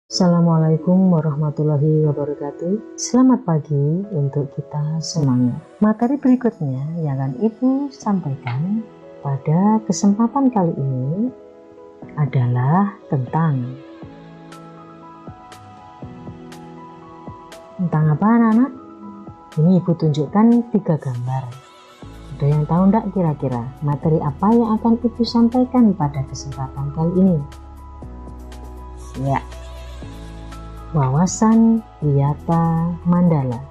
Assalamualaikum warahmatullahi wabarakatuh. Selamat pagi untuk kita semuanya. Materi berikutnya yang akan Ibu sampaikan pada kesempatan kali ini adalah tentang apa anak-anak? Ini Ibu tunjukkan 3 gambar. Ada yang tahu enggak kira-kira materi apa yang akan Ibu sampaikan pada kesempatan kali ini? Ya, wawasan wiyata mandala.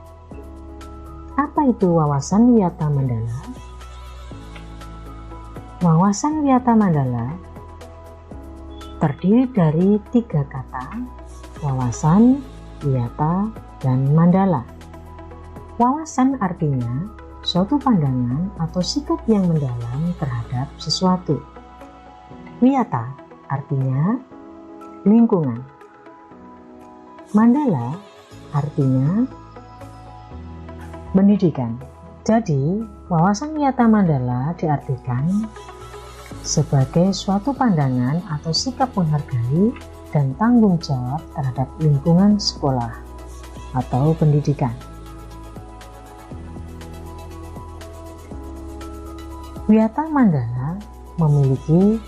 Apa itu wawasan wiyata mandala? Wawasan wiyata mandala terdiri dari 3 kata: wawasan, wiyata, dan mandala. Wawasan artinya suatu pandangan atau sikap yang mendalam terhadap sesuatu. Wiyata artinya lingkungan. Mandala artinya pendidikan. Jadi, wawasan wiyata mandala diartikan sebagai suatu pandangan atau sikap menghargai dan tanggung jawab terhadap lingkungan sekolah atau pendidikan. Wiyata mandala memiliki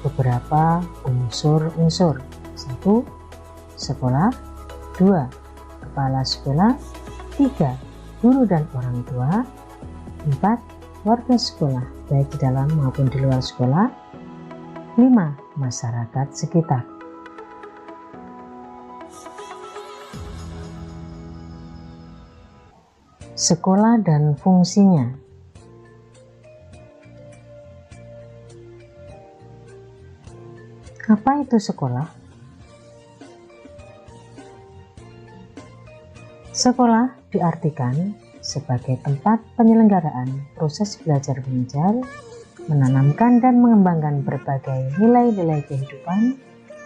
beberapa unsur-unsur. 1. Sekolah. 2. Kepala sekolah. 3. Guru dan orang tua. 4. Warga sekolah, baik di dalam maupun di luar sekolah. 5. Masyarakat sekitar. Sekolah dan fungsinya. Apa itu sekolah? Sekolah diartikan sebagai tempat penyelenggaraan proses belajar mengajar, menanamkan dan mengembangkan berbagai nilai-nilai kehidupan,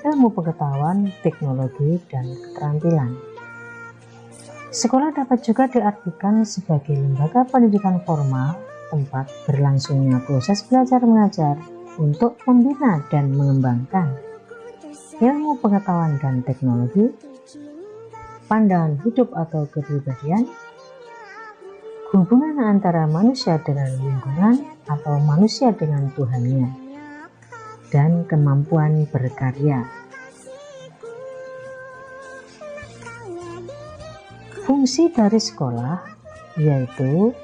ilmu pengetahuan, teknologi, dan keterampilan. Sekolah dapat juga diartikan sebagai lembaga pendidikan formal, tempat berlangsungnya proses belajar mengajar untuk membina dan mengembangkan ilmu pengetahuan dan teknologi, pandangan hidup atau kepribadian, hubungan antara manusia dengan lingkungan atau manusia dengan Tuhannya, dan kemampuan berkarya. Fungsi dari sekolah yaitu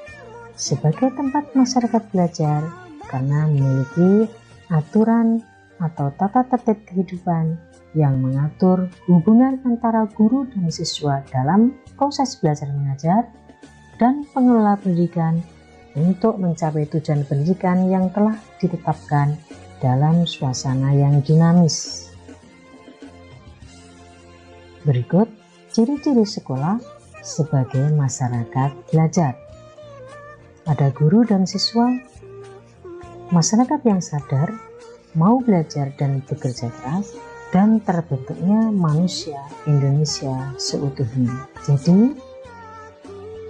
sebagai tempat masyarakat belajar karena memiliki aturan atau tata tertib kehidupan yang mengatur hubungan antara guru dan siswa dalam proses belajar mengajar dan pengelola pendidikan untuk mencapai tujuan pendidikan yang telah ditetapkan dalam suasana yang dinamis. Berikut ciri-ciri sekolah sebagai masyarakat belajar. Ada guru dan siswa, masyarakat yang sadar, mau belajar dan bekerja keras, dan terbentuknya manusia Indonesia seutuhnya. Jadi,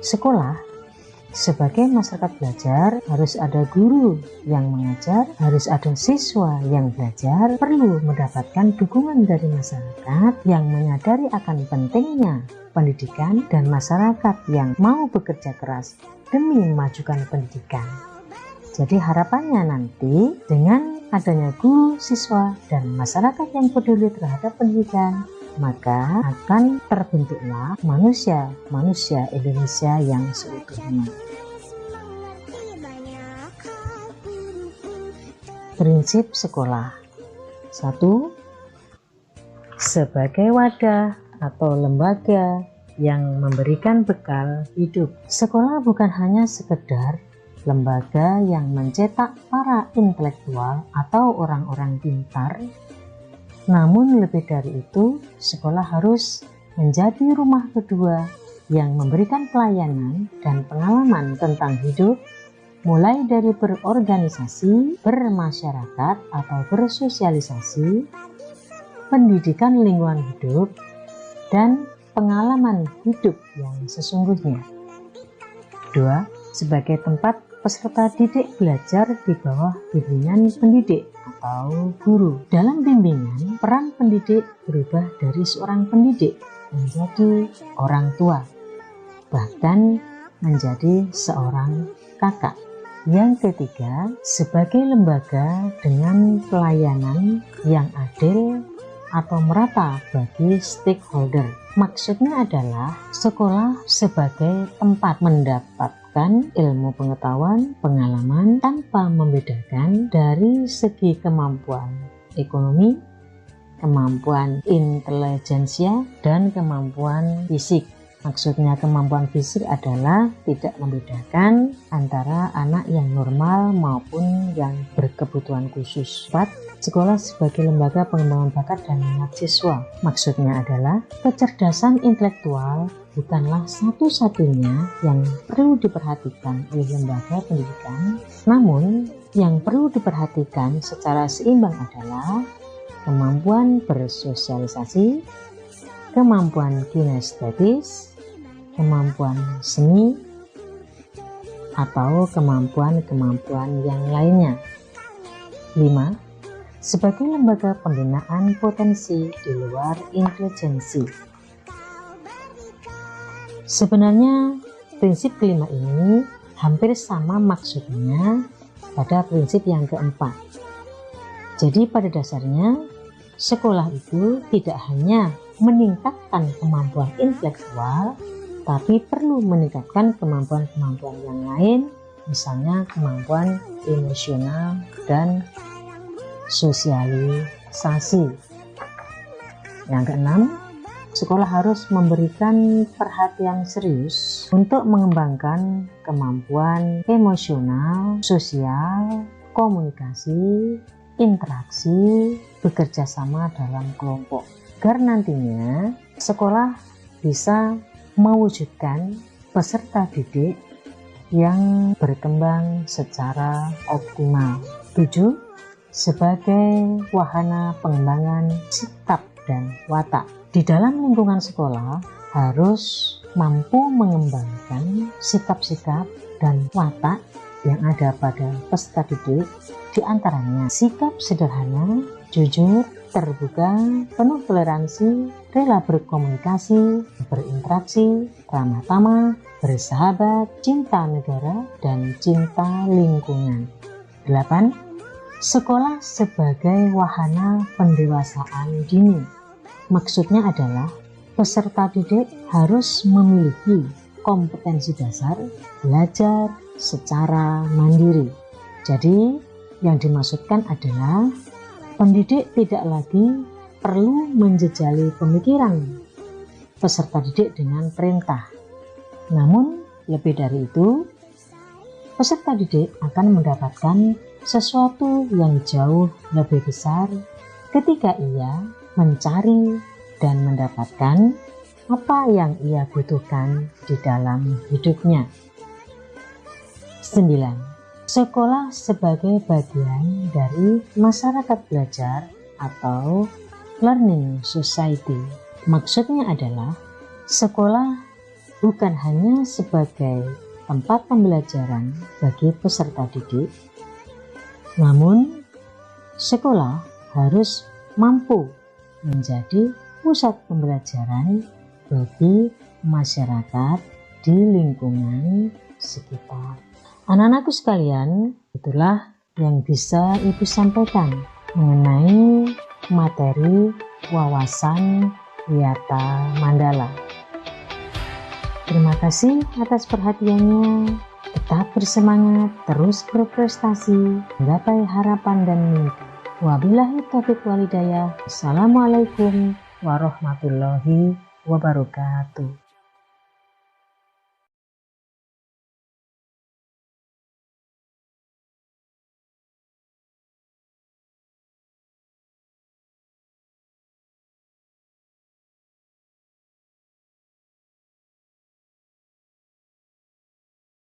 sekolah sebagai masyarakat belajar harus ada guru yang mengajar, harus ada siswa yang belajar, perlu mendapatkan dukungan dari masyarakat yang menyadari akan pentingnya pendidikan dan masyarakat yang mau bekerja keras demi memajukan pendidikan. Jadi harapannya nanti dengan adanya guru, siswa, dan masyarakat yang peduli terhadap pendidikan, maka akan terbentuklah manusia Indonesia yang seutuhnya. Prinsip sekolah. 1. Sebagai wadah atau lembaga yang memberikan bekal hidup. Sekolah bukan hanya sekedar lembaga yang mencetak para intelektual atau orang-orang pintar, namun lebih dari itu, sekolah harus menjadi rumah kedua yang memberikan pelayanan dan pengalaman tentang hidup, mulai dari berorganisasi, bermasyarakat atau bersosialisasi, pendidikan lingkungan hidup, dan pengalaman hidup yang sesungguhnya. 2. Sebagai tempat peserta didik belajar di bawah bimbingan pendidik atau guru. Dalam bimbingan, peran pendidik berubah dari seorang pendidik menjadi orang tua, bahkan menjadi seorang kakak. Yang ketiga, sebagai lembaga dengan pelayanan yang adil atau merata bagi stakeholder. Maksudnya adalah sekolah sebagai tempat mendapatkan ilmu pengetahuan, pengalaman tanpa membedakan dari segi kemampuan ekonomi, kemampuan intelijensia, dan kemampuan fisik. Maksudnya kemampuan fisik adalah tidak membedakan antara anak yang normal maupun yang berkebutuhan khusus. 4. Sekolah sebagai lembaga pengembangan bakat dan minat siswa. Maksudnya adalah kecerdasan intelektual bukanlah satu-satunya yang perlu diperhatikan oleh lembaga pendidikan, namun yang perlu diperhatikan secara seimbang adalah kemampuan bersosialisasi, kemampuan kinestetis, kemampuan seni, atau kemampuan-kemampuan yang lainnya. 5. Sebagai lembaga pembinaan potensi di luar intelijensi. Sebenarnya prinsip kelima ini hampir sama maksudnya pada prinsip yang keempat. Jadi pada dasarnya sekolah itu tidak hanya meningkatkan kemampuan intelektual, tapi perlu meningkatkan kemampuan-kemampuan yang lain, misalnya kemampuan emosional dan sosialisasi. Yang keenam, sekolah harus memberikan perhatian serius untuk mengembangkan kemampuan emosional, sosial, komunikasi, interaksi, bekerja sama dalam kelompok, agar nantinya sekolah bisa mewujudkan peserta didik yang berkembang secara optimal. 7. Sebagai wahana pengembangan sikap dan watak. Di dalam lingkungan sekolah harus mampu mengembangkan sikap-sikap dan watak yang ada pada peserta didik, di antaranya sikap sederhana, jujur, terbuka, penuh toleransi, rela berkomunikasi, berinteraksi, ramah tamah, bersahabat, cinta negara, dan cinta lingkungan. 8. Sekolah sebagai wahana pendewasaan dini. Maksudnya adalah peserta didik harus memiliki kompetensi dasar belajar secara mandiri. Jadi yang dimaksudkan adalah pendidik tidak lagi perlu menjejali pemikiran peserta didik dengan perintah. Namun lebih dari itu, peserta didik akan mendapatkan sesuatu yang jauh lebih besar ketika ia mencari dan mendapatkan apa yang ia butuhkan di dalam hidupnya. 9. Sekolah sebagai bagian dari masyarakat belajar atau learning society. Maksudnya adalah sekolah bukan hanya sebagai tempat pembelajaran bagi peserta didik, namun sekolah harus mampu menjadi pusat pembelajaran bagi masyarakat di lingkungan sekitar. Anak-anakku sekalian, itulah yang bisa Ibu sampaikan mengenai materi wawasan Wiyata Mandala. Terima kasih atas perhatiannya. Tetap bersemangat, terus berprestasi, menggapai harapan dan mimpi. Wabillahi taufiq walhidayah. Assalamualaikum warahmatullahi wabarakatuh.